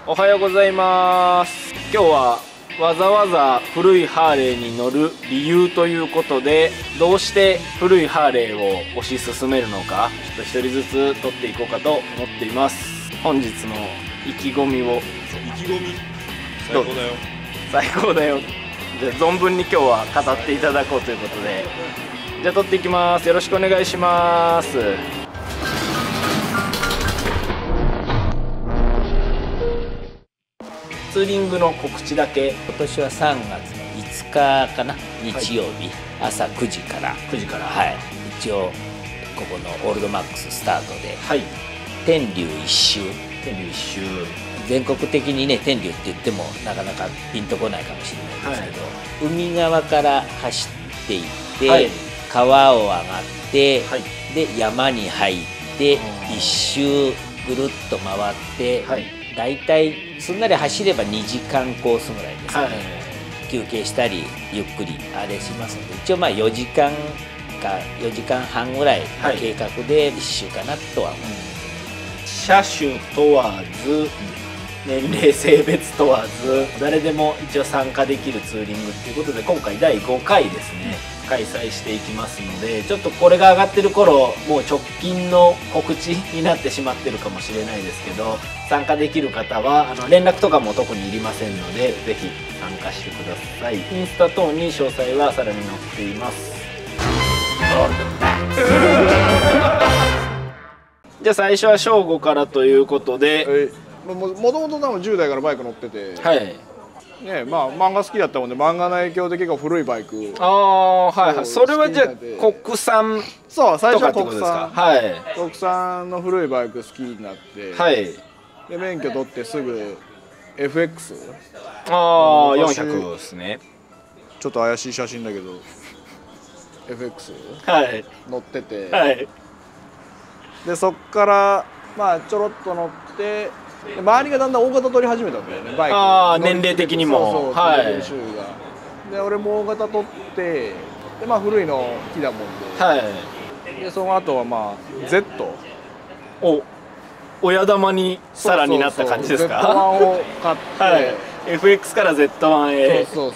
おはようございます。今日はわざわざ古いハーレーに乗る理由ということで、どうして古いハーレーを推し進めるのか、ちょっと一人ずつ撮っていこうかと思っています。本日の意気込みを。意気込み最高だよ。最高だよ。じゃあ存分に今日は語っていただこうということで、じゃあ撮っていきます。よろしくお願いします。ツーリングの告知だけ。今年は3月の5日かな、日曜日、朝9時から、はい、一応ここのオールドマックススタートで、はい、天竜一周。全国的にね、天竜って言ってもなかなかピンとこないかもしれないですけど、海側から走っていって、はい、川を上がって、はい、で山に入って一周ぐるっと回って、はい、だいたいすんなり走れば2時間コースぐらいですね、はい、休憩したりゆっくりあれしますので、一応まあ4時間か4時間半ぐらいの計画で1周かなとは思います、車種問わず年齢性別問わず誰でも一応参加できるツーリングっていうことで、今回第5回ですね、開催していきますので、ちょっとこれが上がってる頃もう直近の告知になってしまってるかもしれないですけど、参加できる方は連絡とかも特にいりませんので、ぜひ参加してください。インスタ等に詳細はさらに載っています。じゃあ最初は正午からということで、もともと多分10代からバイク乗ってて、はいね、まあ漫画好きだったもんで、漫画の影響で結構古いバイク。ああ、はいはい。それはじゃあ国産、そう、最初は国産、はい、国産の古いバイク好きになって、はい、で免許取ってすぐ FX、 ああ400ですね。ちょっと怪しい写真だけど FX、はい、乗ってて、はい、でそっからまあちょろっと乗って、周りがだんだん大型取り始めたんだよね、バイク。ああ、年齢的にも。そうそう、はい、で俺も大型取って、でまあ古いの好きだもんで、はい、でその後はまあ Z、 親玉にさらになった感じですか。Z1 を買って、はい、FX から Z1 へ。そう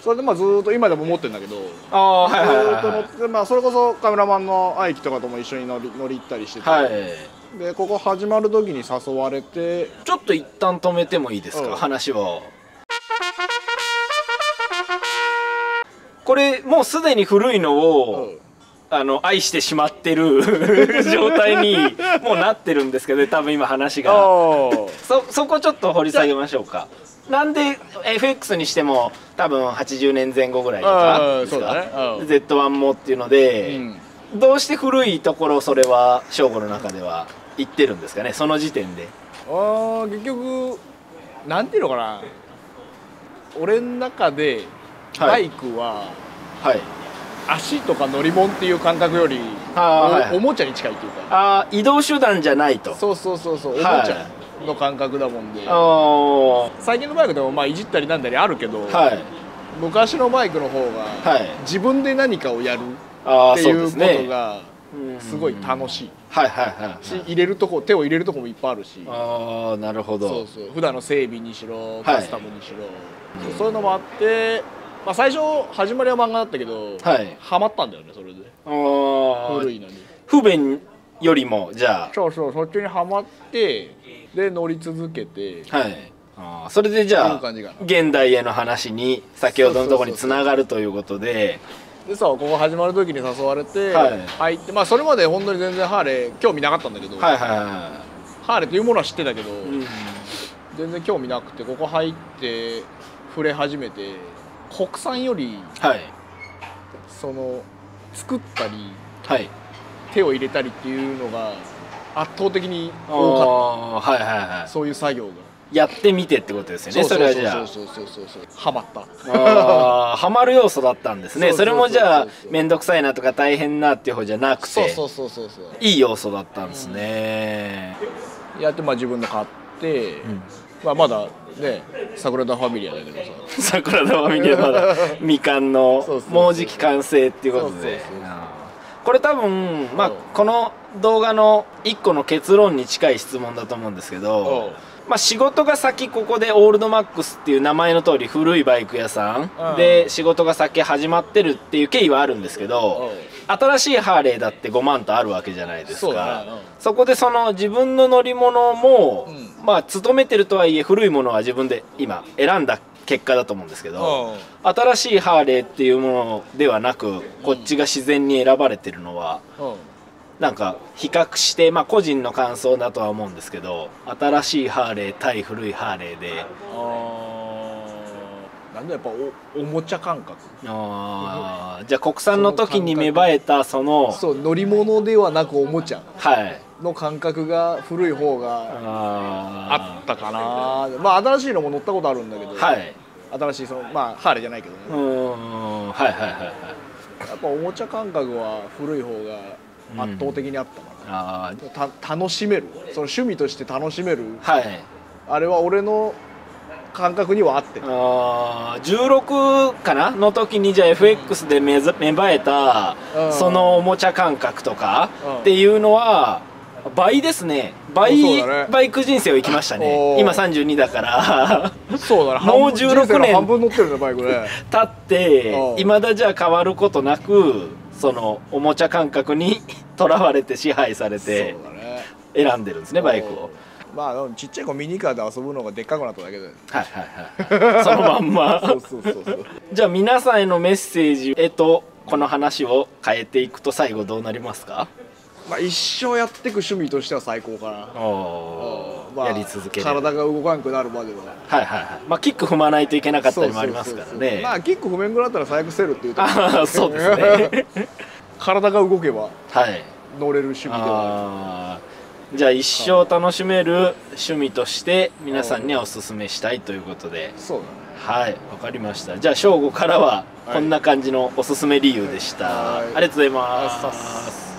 それでまあずーっと今でも持ってるんだけど、ああ、はいはいはい、ずーっと乗って、まあそれこそカメラマンの愛機とかとも一緒に乗り行ったりしてて、はい、でここ始まる時に誘われて。ちょっと一旦止めてもいいですか、話を。これもうすでに古いのを、愛してしまってる状態にもうなってるんですけど、多分今話がそこちょっと掘り下げましょうか。なんで FX にしても多分80年前後ぐらいとかですか、Z1 もっていうので、どうして古いところ、それは正吾の中では言ってるんですかね、その時点で。結局なんていうのかな、俺の中でバイクは、はい、足とか乗り物っていう感覚よりおもちゃに近いっていうか、移動手段じゃないと。そうおもちゃの感覚だもんで、最近のバイクでもまあいじったりなんだりあるけど、はい、昔のバイクの方が自分で何かをやるっていうことがすごい楽しい。入れるとこ、手を入れるとこもいっぱいあるし。ああ、なるほど。そう普段の整備にしろカスタムにしろ、そういうのもあって、まあ最初始まりは漫画だったけど、ハマったんだよね、それで。古いのに不便よりも、じゃあそっちにはまって、で乗り続けて、それでじゃあ現代への話に先ほどのところにつながるということで。でさ、ここ始まる時に誘われて入って、まあそれまで本当に全然ハーレー興味なかったんだけど、ハーレーというものは知ってたけど、全然興味なくて、ここ入って触れ始めて、国産よりその作ったり手を入れたりっていうのが圧倒的に多かった。そういう作業がやってみてってことですよね。それはじゃあハマった。ハマる要素だったんですね。それもじゃあ面倒くさいなとか大変なっていう方じゃなくて、いい要素だったんですね。やって、まあ自分で買って、まだね、桜田ファミリアだけどさ、桜田ファミリアまだ未完のもうじき完成っていうことで、これ多分まあこの動画の1個の結論に近い質問だと思うんですけど、まあ、仕事が先ここでオールドマックスっていう名前の通り古いバイク屋さんで仕事が先始まってるっていう経緯はあるんですけど、新しいハーレーだって5万とあるわけじゃないですか。そこでその自分の乗り物も、まあ勤めてるとはいえ古いものは自分で今選んだ結果だと思うんですけど、新しいハーレーっていうものではなくこっちが自然に選ばれてるのは、なんか比較して、まあ個人の感想だとは思うんですけど、新しいハーレー対古いハーレーで、なんでやっぱおもちゃ感覚。じゃあ国産の時に芽生えたそう乗り物ではなくおもちゃの感覚が古い方があったかな。まあ新しいのも乗ったことあるんだけど、新しいまあハーレーじゃないけどね。やっぱおもちゃ感覚は古い方が圧倒的にあったかな。楽しめる、その趣味として楽しめる、あれは俺の感覚には合ってる。16かなの時にじゃあ FX で芽生えたそのおもちゃ感覚とかっていうのは倍ですね。バイク人生を生きましたね。今32だからそうだね、もう16年半分乗ってるねバイクね経っていまだじゃあ変わることなくそのおもちゃ感覚にとらわれて支配されて選んでるんですねバイクを。まあちっちゃい子ミニカーで遊ぶのがでっかくなっただけで、そのまんまじゃあ皆さんへのメッセージこの話を変えていくと最後どうなりますか？まあ一生やっていく趣味としては最高かな。やり続ける、体が動かんくなるまでは。まあキック踏まないといけなかったりもありますからね。まあキック踏めんぐらいだったら最悪セルっていうとそうですね体が動けば乗れる趣味ではある。じゃあ一生楽しめる趣味として皆さんにはおすすめしたいということで、そうだね、はい、わかりました。じゃあ正吾からはこんな感じのおすすめ理由でした。ありがとうございます。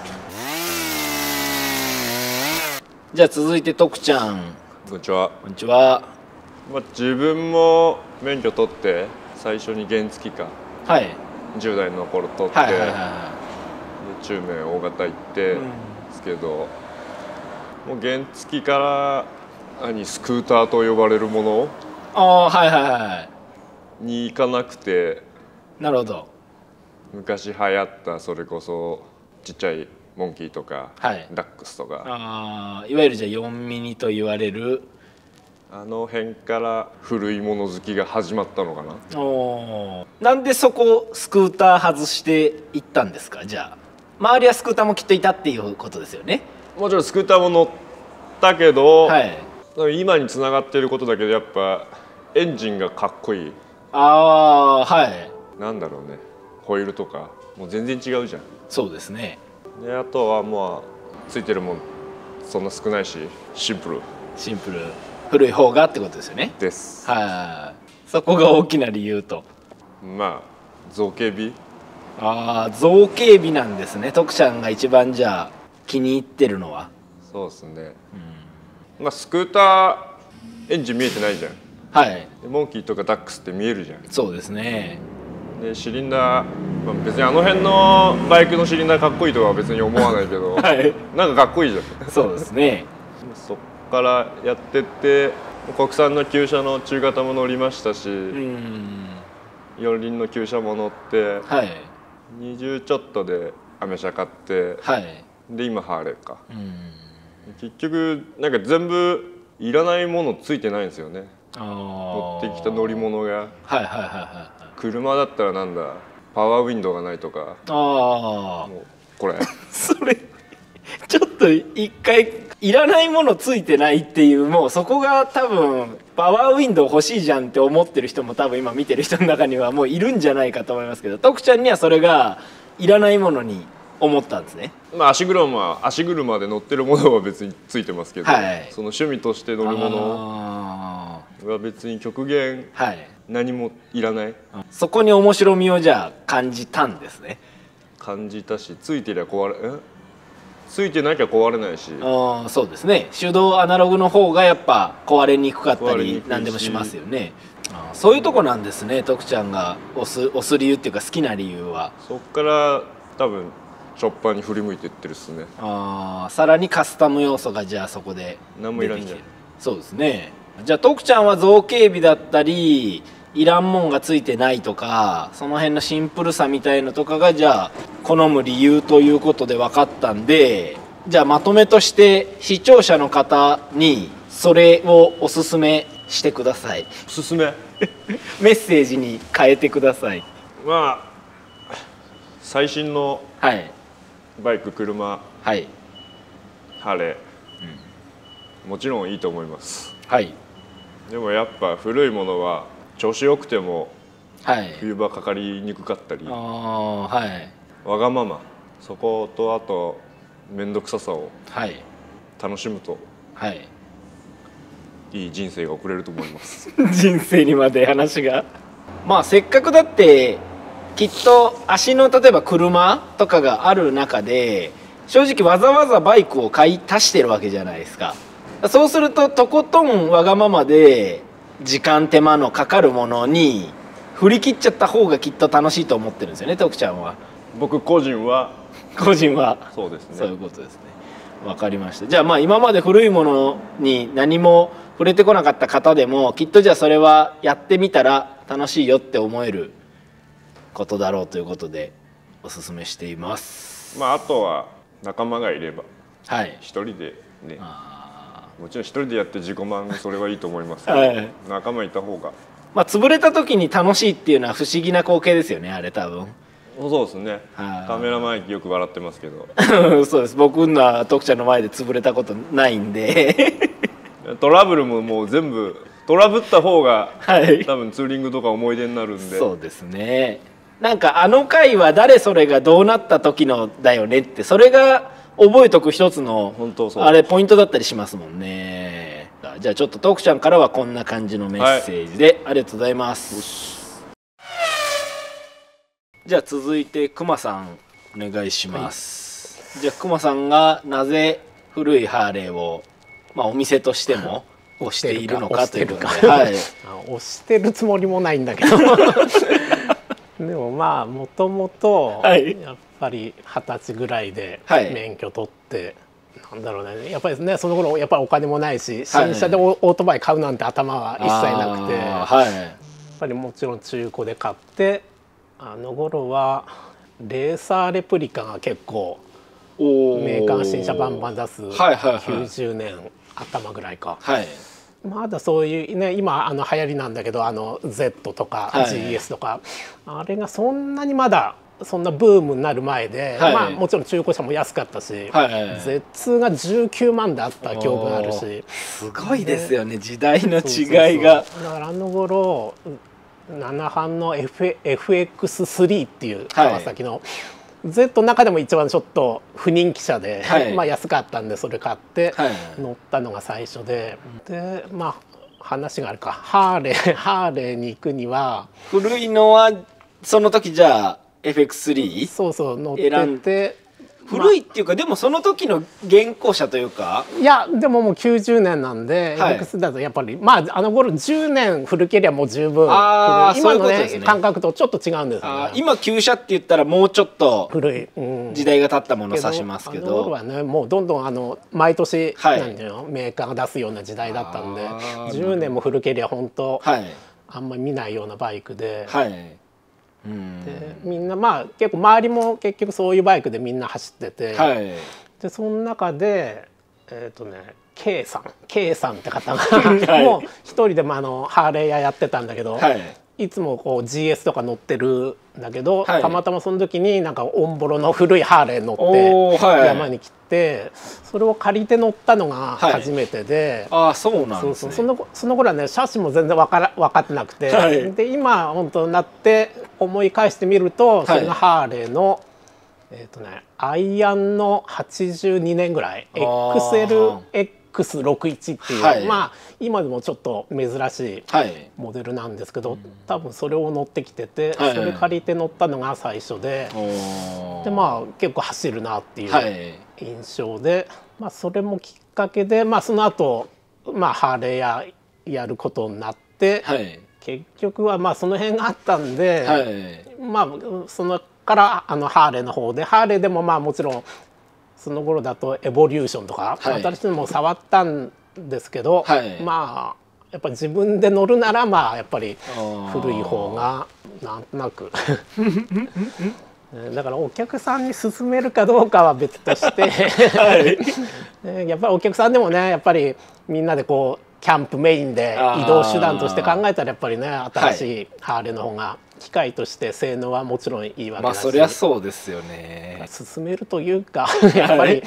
じゃあ続いて徳ちゃん。こんにちは。こんにちは。まあ、自分も免許取って最初に原付か、10代の頃取って、中免大型行ってですけど、もう原付からスクーターと呼ばれるものに行かなくて、なるほど。昔流行ったそれこそちっちゃいモンキーとか、ダックスとか、いわゆるじゃあ4ミニと言われるあの辺から古いもの好きが始まったのかな。なんでそこスクーター外していったんですか？じゃあ周りはスクーターもきっといたっていうことですよね。もちろんスクーターも乗ったけど、今につながっていることだけどやっぱエンジンがかっこいい。なんだろうね、ホイールとかもう全然違うじゃん。そうですね。であとはまあついてるもんそんな少ないしシンプル古い方がってことですよね。です。そこが大きな理由と。まあ造形美。造形美なんですね。徳ちゃんが一番じゃあ気に入ってるのは。そうですね。まあスクーターエンジン見えてないじゃん。モンキーとかダックスって見えるじゃん。そうですね。でシリンダー、まあ、別にあの辺のバイクのシリンダーかっこいいとは別に思わないけど、なんかかっこいいじゃん。そうですね。そっからやってって国産の旧車の中型も乗りましたし、四輪の旧車も乗って、20ちょっとでアメ車買って、で今ハーレーか。結局なんか全部いらないものついてないんですよね。乗ってきた乗り物が。車だったらなんだパワーウィンドウがないとか。もうこれそれちょっと一回いらないものついてないっていう、もうそこが多分パワーウィンドウ欲しいじゃんって思ってる人も多分今見てる人の中にはもういるんじゃないかと思いますけど、徳ちゃんにはそれがいらないものに思ったんですね。まあ足車で乗ってるものは別についてますけど、その趣味として乗るものは別に極限何もいらない。そこに面白みをじゃあ感じたんですね。感じたし、ついてりゃついてなきゃ壊れないし。そうですね。手動アナログの方がやっぱ壊れにくかったり何でもしますよね。そういうとこなんですね。徳ちゃんが押す理由っていうか好きな理由は。そっから多分チョッパーに振り向いていってるっすね。さらにカスタム要素がじゃあそこで何もいらんじゃん。そうですね。じゃあ徳ちゃんは造形美だったりいらんもんがついてないとか、その辺のシンプルさみたいのとかがじゃあ好む理由ということで分かったんで、じゃあまとめとして視聴者の方にそれをおすすめしてください。おすすめメッセージに変えてください。まあ最新のバイク、車、はい、ハーレー、もちろんいいと思います。はい、でもやっぱ古いものは調子よくてもはい、冬場かかりにくかったり、はい、わがまま、そことあと面倒くささを楽しむと、はい、いい人生が送れると思います人生にまで話がまあせっかくだってきっと足の例えば車とかがある中で正直わざわざバイクを買い足してるわけじゃないですか。そうするととことんわがままで時間手間のかかるものに振り切っちゃった方がきっと楽しいと思ってるんですよね、徳ちゃんは。僕個人はそうですね。そういうことですね。わかりました。じゃあまあ今まで古いものに何も触れてこなかった方でもきっとじゃあそれはやってみたら楽しいよって思えることだろうということでおすすめしています。まああとは仲間がいれば、はい、一人でね、もちろん一人でやって自己満それはいいと思いますけど、はい、仲間いた方が、まあ潰れた時に楽しいっていうのは不思議な光景ですよね、あれ多分。そうですね。カメラマンよく笑ってますけどそうです。僕のは徳ちゃんの前で潰れたことないんでトラブルももう全部トラブった方が、はい、多分ツーリングとか思い出になるんで。そうですね。なんかあの回は誰それがどうなった時のだよねって、それが覚えとく一つのあれポイントだったりしますもんね。じゃあちょっと徳ちゃんからはこんな感じのメッセージで、はい、ありがとうございます。じゃあ続いてくまさんお願いします。はい、じゃあくまさんがなぜ古いハーレーを、まあ、お店としても推しているのかということで、はい、推してるつもりもないんだけどでもまあもともとやっぱり20歳ぐらいで免許取って、はい、なんだろうね、やっぱりねその頃やっぱりお金もないし新車でオートバイ買うなんて頭は一切なくて、はい、やっぱりもちろん中古で買って、あの頃はレーサーレプリカが結構メーカー新車バンバン出す90年頭ぐらいか。はい、まだそういうね、今流行りなんだけどZ とか GS とか、はい、あれがそんなにまだそんなブームになる前で、はい、まあもちろん中古車も安かったし、はい、Z が19万であった記憶があるし、すごいですよね、時代の違いが。だからあの頃7班の FX3 っていう川崎の、はい、Z の中でも一番ちょっと不人気車で、はい、まあ安かったんでそれ買って乗ったのが最初で、でまあ話があるか、ハーレーに行くには古いのはその時じゃあ FX3 そうそう乗ってて、古いっていうか、でもその時の現行車というか、いやでももう90年なんで、はい、FX だとやっぱりまあ頃10年古けりゃもう十分、今のね感覚とちょっと違うんですよね。今旧車って言ったらもうちょっと古い、時代が経ったものを指しますけど、あの頃はねもうどんどん毎年、はい、なんていうのメーカーが出すような時代だったんで、10年も古けりゃ本当、はい、あんまり見ないようなバイクで。はい、でみんなまあ結構周りも結局そういうバイクでみんな走ってて、はい、でその中でK さんって方がはい、もう一人でもハーレー屋やってたんだけど、はい、いつもこう GS とか乗ってるんだけど、はい、たまたまその時になんかオンボロの古いハーレー乗って山に来て、それを借りて乗ったのが初めてで、はい、あそうなんですね。その頃はね車種も全然分かってなくて、はい、で今本当になって思い返してみると、それがハーレーの、アイアンの82年ぐらい XLX61 っていう、はい、まあ今でもちょっと珍しいモデルなんですけど、はい、多分それを乗ってきてて、はい、それ借りて乗ったのが最初で、でまあ結構走るなっていう印象で、まあそれもきっかけで、まあその後まあハーレーやることになって、はい、結局はまあその辺があったんで、はい、まあそのからハーレーの方で、ハーレーでもまあもちろんその頃だとエボリューションとか、はい、新しいのも触ったんですけど、はい、まあやっぱり自分で乗るならまあやっぱり古い方がなんとなくだからお客さんに勧めるかどうかは別として、はい、やっぱりお客さんでもねやっぱりみんなでこうキャンプメインで移動手段として考えたらやっぱりね新しいハーレーの方が機械として性能はもちろんいいわけだし、まあそりゃそうですよね。勧めるというかやっぱり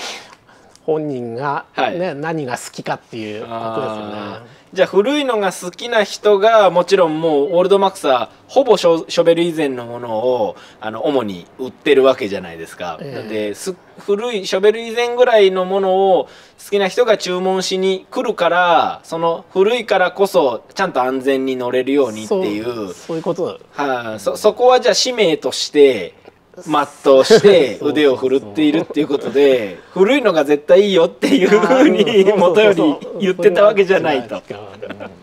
本人が、ね、はい、何が好きかっていうことですよね。じゃあ古いのが好きな人がもちろんもうオールドマックスはほぼショベル以前のものを主に売ってるわけじゃないですか。で古いショベル以前ぐらいのものを好きな人が注文しに来るから、その古いからこそちゃんと安全に乗れるようにっていうそういうこと、はあ、そこはじゃあ使命として全うして腕を振るっているっていうことで古いのが絶対いいよっていうふうに元より言ってたわけじゃないと。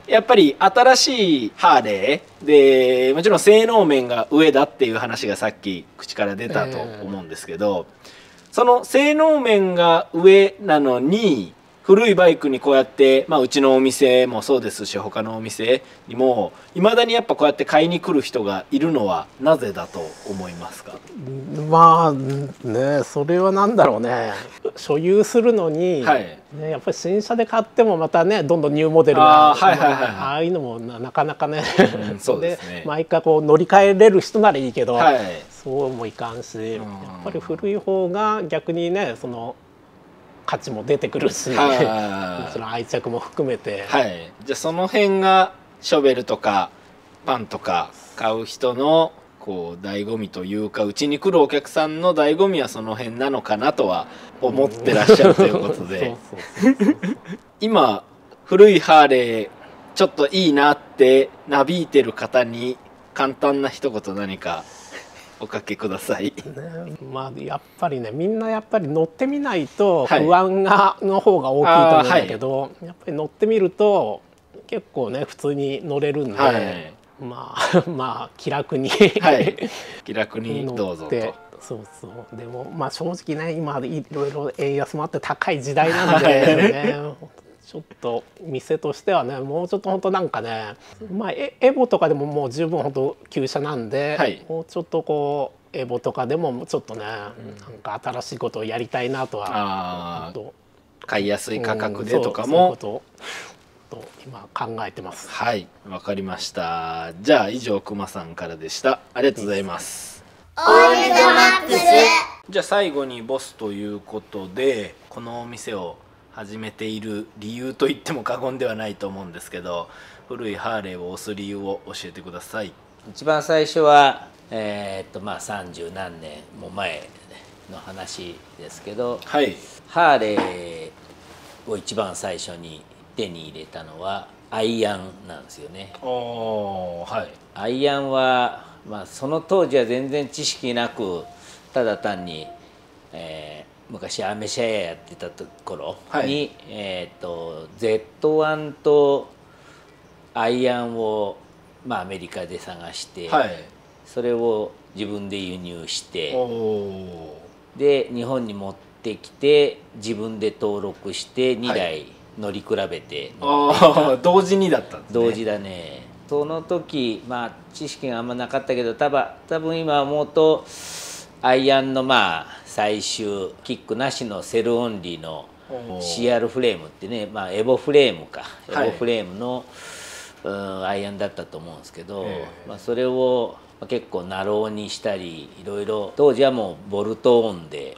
やっぱり新しいハーレーでもちろん性能面が上だっていう話がさっき口から出たと思うんですけど、その性能面が上なのに古いバイクにこうやって、まあ、うちのお店もそうですし他のお店にもいまだにやっぱこうやって買いに来る人がいるのはなぜだと思いますか？まあね、それはなんだろうね、所有するのに、はい、ね、やっぱり新車で買ってもまたねどんどんニューモデルがああいうのもなかなかね、うん、そうですね、毎回こう乗り換えれる人ならいいけど、はい、そうもいかんし、やっぱり古い方が逆にねその価値も出てくるし、もちろん愛着も含めて、はい、じゃあその辺がショベルとかパンとか買う人のこう醍醐味というか、うちに来るお客さんの醍醐味はその辺なのかなとは思ってらっしゃるということで今古いハーレーちょっといいなってなびいてる方に簡単な一言何かおかけください。ね、まあやっぱりねみんなやっぱり乗ってみないと不安が、の方が大きいと思うんだけど、はい、やっぱり乗ってみると結構ね普通に乗れるんで、はい、まあ気楽に、はい、気楽にどうぞと。そうそうでもまあ正直ね今いろいろ円安もあって高い時代なんでねちょっと店としてはねもうちょっと本当なんかね、まあエボとかでももう十分本当旧車なんで、はい、もうちょっとこうエボとかでもちょっとね、なんか新しいことをやりたいなとは、買いやすい価格でとかもと今考えてます。はい、わかりました。じゃあ以上くまさんからでした。ありがとうございます。オールドマックス。じゃあ最後にボスということでこのお店を始めている理由と言っても過言ではないと思うんですけど、古いハーレーを押す理由を教えてください。一番最初はまあ30何年も前の話ですけど、はい、ハーレーを一番最初に手に入れたのはアイアンなんですよね。はい、アイアンは、まあ、その当時は全然知識なくただ単に、昔アメ車屋やってた頃に、はい、Z1 とアイアンを、まあ、アメリカで探して、はい、それを自分で輸入してで日本に持ってきて自分で登録して2台乗り比べて乗っていた、はい、同時にだったんですね。同時だね。その時、まあ、知識があんまなかったけど多分今思うとアイアンのまあ最終キックなしのセルオンリーの CR フレームってね、まあ、エボフレームか、エボフレームの、アイアンだったと思うんですけど、まあ、それを結構ナローにしたりいろいろ当時はもうボルトオンで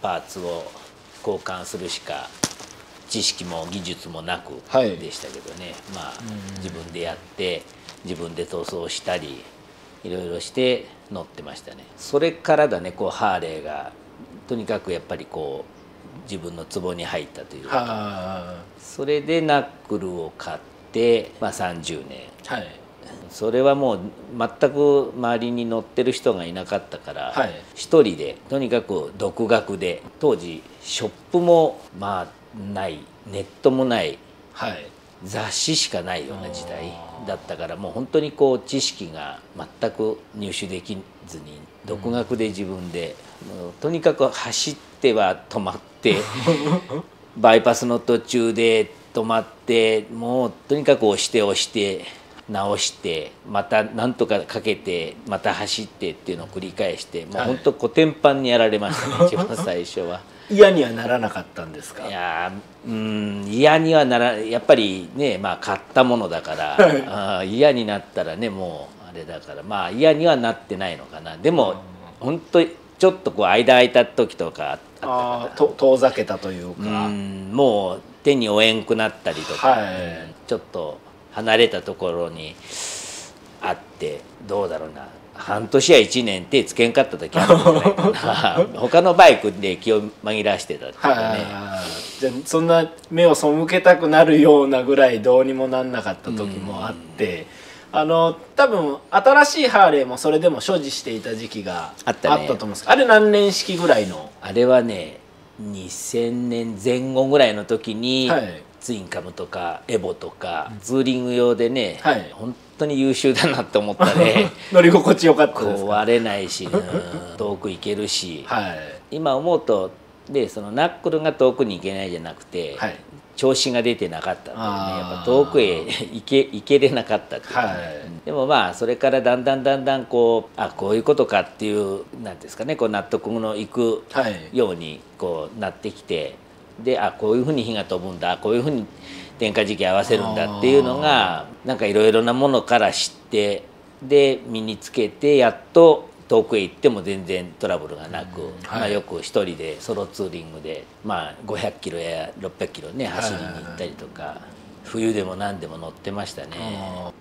パーツを交換するしか知識も技術もなくでしたけどね、まあ自分でやって自分で塗装したりいろいろして乗ってましたね。それからだねこうハーレーがとにかくやっぱりこう自分のツボに入ったというか、それでナックルを買って、まあ、30年、はい、それはもう全く周りに乗ってる人がいなかったから、はい、一人でとにかく独学で当時ショップもまあないネットもない、はい、雑誌しかないような時代だったからもう本当にこう知識が全く入手できずに独学で自分で、とにかく走っては止まってバイパスの途中で止まってもうとにかく押して押して直してまたなんとかかけてまた走ってっていうのを繰り返してもう本当コテンパンにやられましたね、一番最初は。嫌にはならなかったんですか？いや嫌にはならやっぱりね、まあ買ったものだから、嫌になったらねもうあれだからまあ嫌にはなってないのかな。でも本当にちょっとこう間空いた時とか遠ざけたというか、もう手に負えんくなったりとか、ちょっと離れたところにあってどうだろうな、半年や1年手つけんかった時あるんじゃないかな他のバイクで気を紛らしてたっていうかね。じゃあそんな目を背けたくなるようなぐらいどうにもなんなかった時もあって、多分新しいハーレーもそれでも所持していた時期があったと思うんです。あれ何年式ぐらいの？あれはね2000年前後ぐらいの時に、ツインカムとかエボとかツーリング用でね、本当に優秀だなって思ったね乗り心地よかったですか？壊れないし、遠く行けるし、今思うとでそのナックルが遠くに行けないじゃなくて、調子が出てなかったっていうね、やっぱ遠くへ行けれなかったっていうか、でもまあそれからだんだんこうこういうことかっていうなんですかね、こう納得のいくようにこうなってきて、でこういうふうに火が飛ぶんだ、こういうふうに点火時期合わせるんだっていうのがなんかいろいろなものから知ってで身につけて、やっと遠くへ行っても全然トラブルがなく、よく一人でソロツーリングで、500キロや600キロね走りに行ったりとか、冬でも何でも乗ってましたね。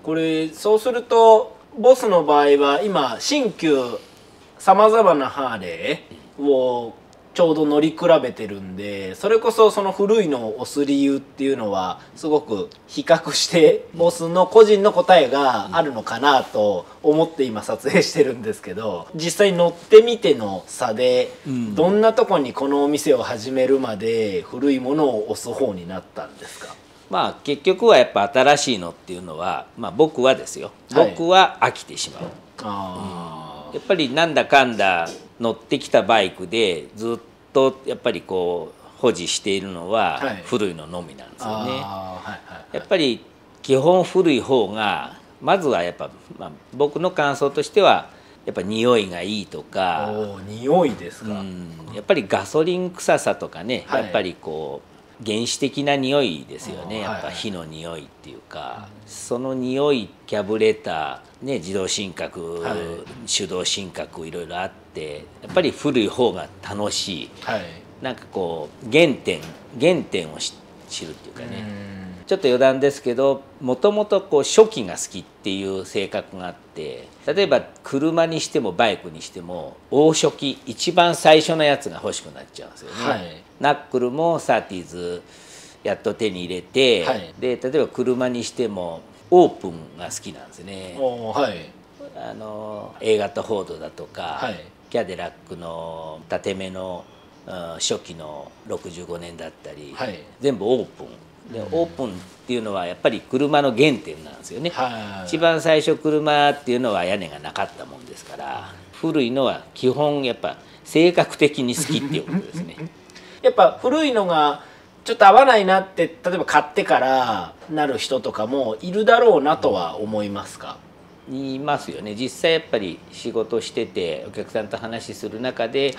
これそうするとボスの場合は今新旧さまざまなハーレーをちょうど乗り比べてるんで、それこそその古いのを押す理由っていうのはすごく比較してボスの個人の答えがあるのかなと思って今撮影してるんですけど、実際乗ってみての差でどんなとこにこのお店を始めるまで古いものを押す方になったんですか？結局はやっぱ新しいのっていうのは、僕はですよ、僕は飽きてしまう。やっぱりなんだかんだ乗ってきたバイクでずっとやっぱりこう保持しているのは古いののみなんですよね。やっぱり基本古い方がまずはやっぱ、僕の感想としてはやっぱ匂いがいいとか。匂いですか？やっぱりガソリン臭さとかね、やっぱりこう原始的な匂いですよね。やっぱ火の匂いっていうか、その匂い、キャブレター、自動心拍、手動心拍いろいろあって、やっぱり古い方が楽しい、なんかこう原点を知るっていうかね。ちょっと余談ですけど、もともとこう初期が好きっていう性格があって、例えば車にしてもバイクにしても大初期一番最初のやつが欲しくなっちゃうんですよね。ナックルもサーティーズやっと手に入れて、で例えば車にしてもオープンが好きなんですね。A 型フォードだとか、キャデラックの縦目の初期の65年だったり、全部オープンで、オープンっていうのはやっぱり車の原点なんですよね。一番最初車っていうのは屋根がなかったもんですから、古いのは基本やっぱ性格的に好きっていうことですね。やっぱ古いのがちょっと合わないなって例えば買ってからなる人とかもいるだろうなとは思いますか？いますよね。実際やっぱり仕事しててお客さんと話する中で、や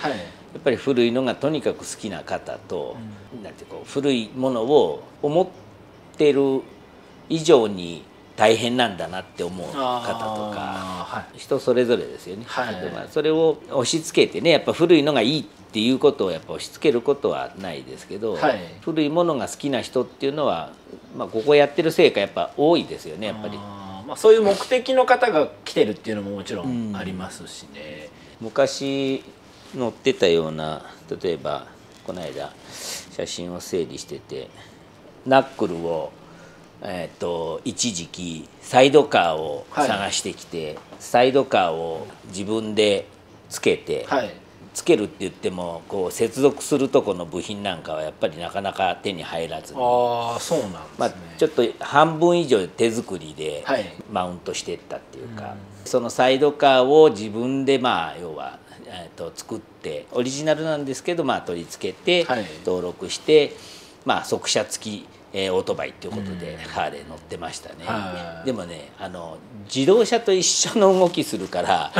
っぱり古いのがとにかく好きな方と、なんてこう古いものを思ってる以上に大変なんだなって思う方とか、人それぞれですよね。それを押し付けてね、やっぱ古いのがいいっていうことをやっぱ押し付けることはないですけど、古いものが好きな人っていうのは、ここやってるせいかやっぱ多いですよね、やっぱり。そういう目的の方が来てるっていうのももちろんありますしね。昔乗ってたような、例えばこの間写真を整理してて、ナックルを一時期サイドカーを探してきて、サイドカーを自分でつけて、つけるって言ってもこう接続するとこの部品なんかはやっぱりなかなか手に入らずに、そうなんですね。ちょっと半分以上手作りでマウントしていったっていうか、そのサイドカーを自分で要は作ってオリジナルなんですけど取り付けて登録して、速射付きートバイっていうことでハーレー乗ってましたね。でもね自動車と一緒の動きするから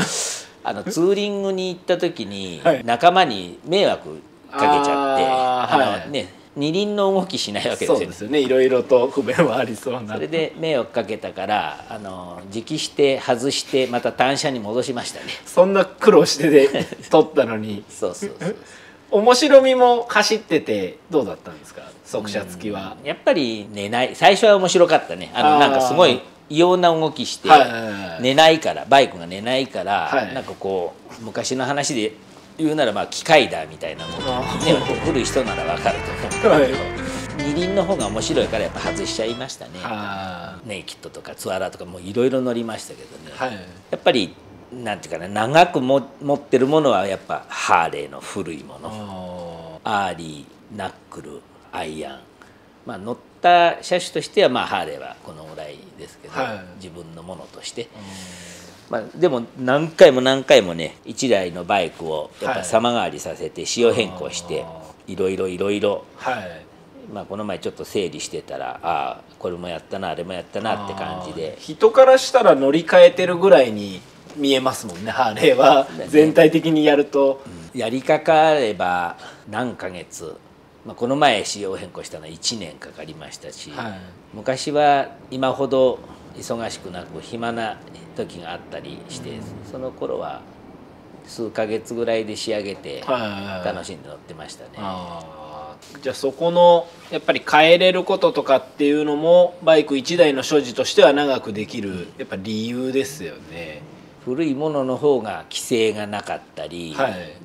ツーリングに行った時に仲間に迷惑かけちゃって、二輪の動きしないわけですよね。そうですよね、いろいろと不便はありそうな。それで迷惑かけたから直して外してまた単車に戻しましたね。そんな苦労してで撮ったのにそうそうそう。面白みも走っててどうだったんですか、速車付きは。やっぱり寝ない、最初は面白かったね。なんかすごい異様な動きして寝ないから、バイクが寝ないから、なんかこう昔の話で言うならまあ機械だみたいなことね、古い人なら分かると思うけど、二輪の方が面白いからやっぱ外しちゃいましたね。ネイキッドとかツアラーとかもいろいろ乗りましたけどね、やっぱりなんていうかな、長く持ってるものはやっぱハーレーの古いもの、アーリー、ナックル、アイアン、まあ乗った車種としてはまあハーレーはこのぐらいですけど、自分のものとして。まあ、でも何回も何回もね1台のバイクをやっぱ様変わりさせて仕様変更していろいろ、まあこの前ちょっと整理してたら、ああこれもやったなあれもやったなって感じで、人からしたら乗り換えてるぐらいに見えますもんね、ハーレーは全体的にやると。やりかかれば何ヶ月、まあ、この前仕様変更したのは1年かかりましたし、昔は今ほど忙しくなく暇な時があったりして、その頃は数ヶ月ぐらいで仕上げて楽しんで乗ってましたね。じゃあそこのやっぱり変えれることとかっていうのもバイク1台の所持としては長くできるやっぱ理由ですよね。古いものの方が規制がなかったり、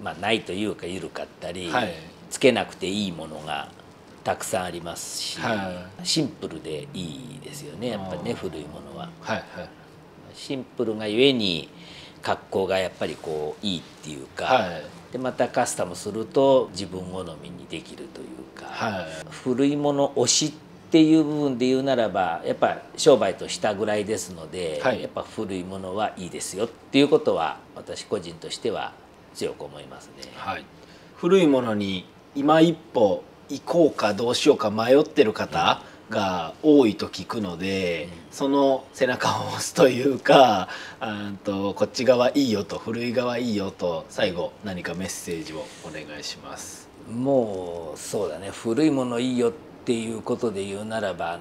まあないというか緩かったり、つけなくていいものがたくさんありますし、シンプルでいいですよね、やっぱりね、古いものは。シンプルがゆえに格好がやっぱりこういいっていうか、でまたカスタムすると自分好みにできるというか、古いもの推しっていう部分で言うならばやっぱ商売としたぐらいですので、やっぱ古いものはいいですよっていうことは私個人としては強く思いますね。古いものに今一歩行こうかどうしようか迷ってる方が多いと聞くので、その背中を押すというか、こっち側いいよと、古い側いいよと、最後何かメッセージをお願いします。もうそうだね、古いものいいよっていうことで言うならば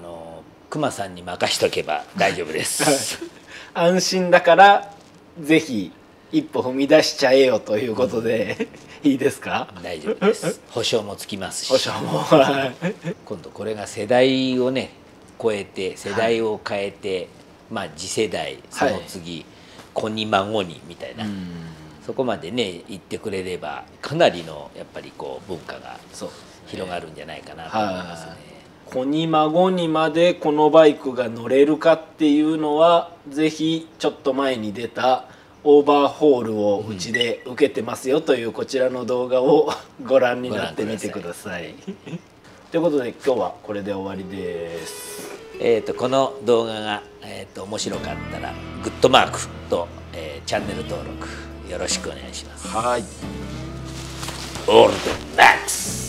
熊さんに任しとけば大丈夫です安心だからぜひ一歩踏み出しちゃえよということでいいですか？大丈夫です。保証もつきますし。保証も今度これが世代をね超えて、世代を変えて、まあ次世代、その次、子に孫にみたいな、そこまでね言ってくれればかなりのやっぱりこう文化が広がるんじゃないかなと思いますね。子に孫にまでこのバイクが乗れるかっていうのはぜひちょっと前に出たオーバーホールをうちで受けてますよというこちらの動画をご覧になってみてください。ということで今日はこれで終わりです。この動画が、面白かったらグッドマークと、チャンネル登録よろしくお願いします。はい。オールドマックス。